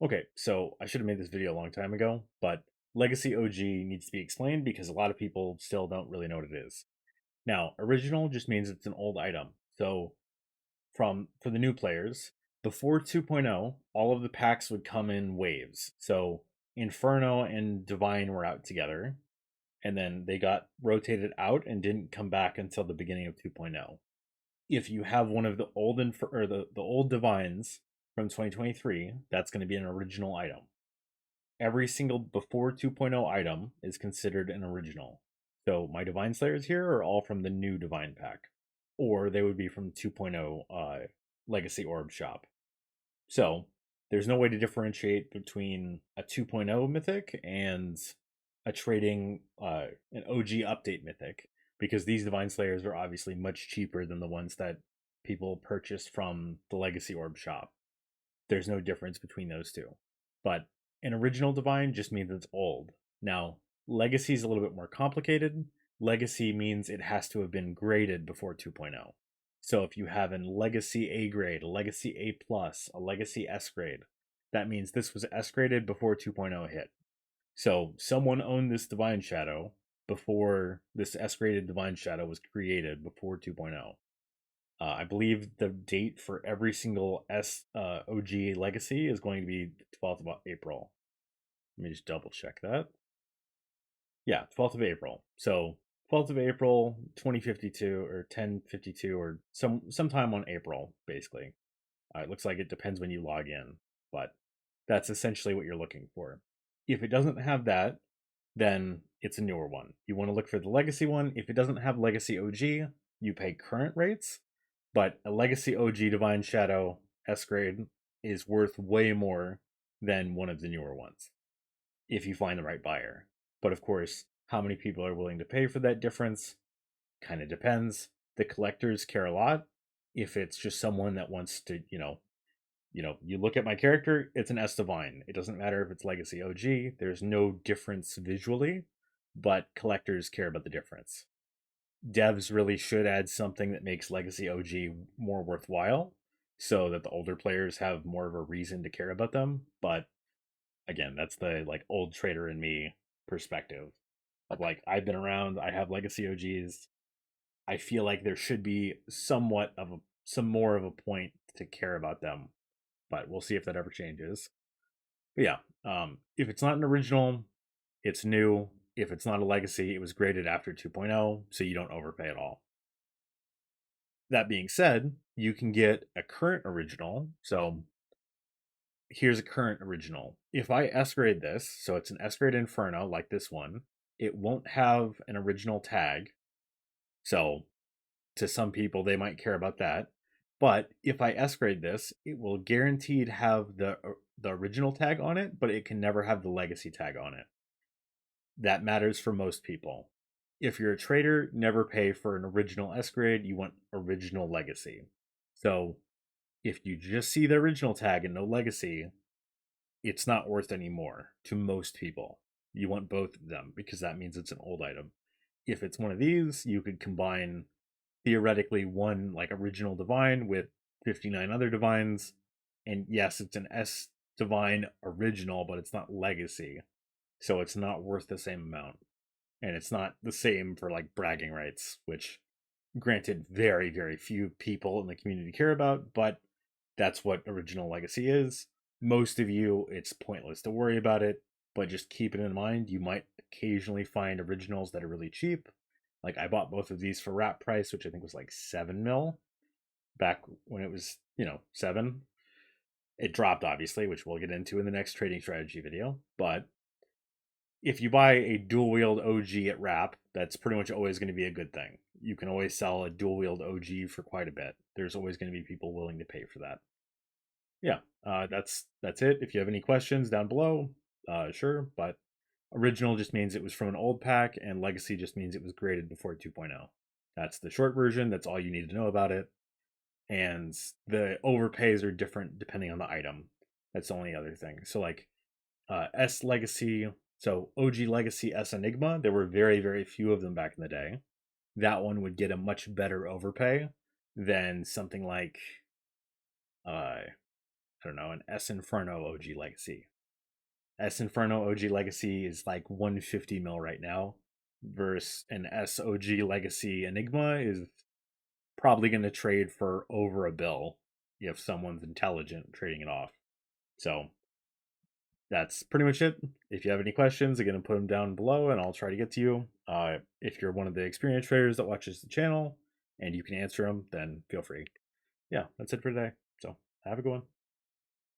Okay, so I should have made this video a long time ago, but Legacy OG needs to be explained because a lot of people still don't really know what it is. Now, original just means it's an old item. So, for the new players, before 2.0, all of the packs would come in waves. So, Inferno and Divine were out together, and then they got rotated out and didn't come back until the beginning of 2.0. If you have one of the old or the old Divines from 2023, that's going to be an original item. Every single before 2.0 item is considered an original. So my Divine Slayers here are all from the new Divine pack, or they would be from 2.0 Legacy Orb shop. So there's no way to differentiate between a 2.0 mythic and a trading an OG update mythic because these Divine Slayers are obviously much cheaper than the ones that people purchase from the Legacy Orb shop. There's no difference between those two. But an original divine just means it's old. Now, legacy is a little bit more complicated. Legacy means it has to have been graded before 2.0. So if you have a legacy A grade, a legacy A plus, a legacy S grade, that means this was S graded before 2.0 hit. So someone owned this divine shadow before this S graded divine shadow was created before 2.0. I believe the date for every single OG legacy is going to be the 12th of April. Let me just double check that. Yeah, 12th of April. So 12th of April, 2052 or 1052 or sometime on April, basically. It looks like it depends when you log in, but that's essentially what you're looking for. If it doesn't have that, then it's a newer one. You want to look for the legacy one. If it doesn't have legacy OG, you pay current rates, but a legacy OG Divine Shadow S grade is worth way more than one of the newer ones if you find the right buyer. But of course, how many people are willing to pay for that difference kind of depends. The collectors care a lot. If it's just someone that wants to, you look at my character, it's an S Divine. It doesn't matter if it's Legacy OG. There's no difference visually, but collectors care about the difference. Devs really should add something that makes Legacy OG more worthwhile so that the older players have more of a reason to care about them. But again, that's the like old trader in me perspective. Of like I've been around, I have Legacy OGs. I feel like there should be some more of a point to care about them, but we'll see if that ever changes. But yeah, if it's not an original, it's new. If it's not a legacy, it was graded after 2.0, so you don't overpay at all. That being said, you can get a current original. So here's a current original. If I S grade this, so it's an S grade Inferno like this one, it won't have an original tag. So to some people, they might care about that. But if I S grade this, it will guaranteed have the original tag on it, but it can never have the legacy tag on it. That matters for most people. If you're a trader, never pay for an original S grade. You want original legacy. So if you just see the original tag and no legacy, it's not worth any more to most people. You want both of them because that means it's an old item. If it's one of these, you could combine theoretically one like original divine with 59 other divines. And yes, it's an S divine original, but it's not legacy. So it's not worth the same amount. And it's not the same for like bragging rights, which granted very, very few people in the community care about, but that's what original legacy is. Most of you, it's pointless to worry about it, but just keep it in mind. You might occasionally find originals that are really cheap. Like I bought both of these for wrap price, which I think was like 7 mil back when it was, 7. It dropped obviously, which we'll get into in the next trading strategy video. But if you buy a dual wield OG at wrap, that's pretty much always going to be a good thing. You can always sell a dual wield OG for quite a bit. There's always going to be people willing to pay for that. Yeah, that's it. If you have any questions down below, sure. But original just means it was from an old pack, and legacy just means it was graded before 2.0. That's the short version. That's all you need to know about it. And the overpays are different depending on the item. That's the only other thing. So like S Legacy, so OG Legacy S Enigma, there were very, very few of them back in the day. That one would get a much better overpay than something like I don't know, an S Inferno OG Legacy. S Inferno OG Legacy is like 150 mil right now, versus an SOG Legacy Enigma is probably going to trade for over a bill if someone's intelligent trading it off. So that's pretty much it. If you have any questions, again, put them down below and I'll try to get to you. If you're one of the experienced traders that watches the channel and you can answer them, then feel free. Yeah, that's it for today. So have a good one.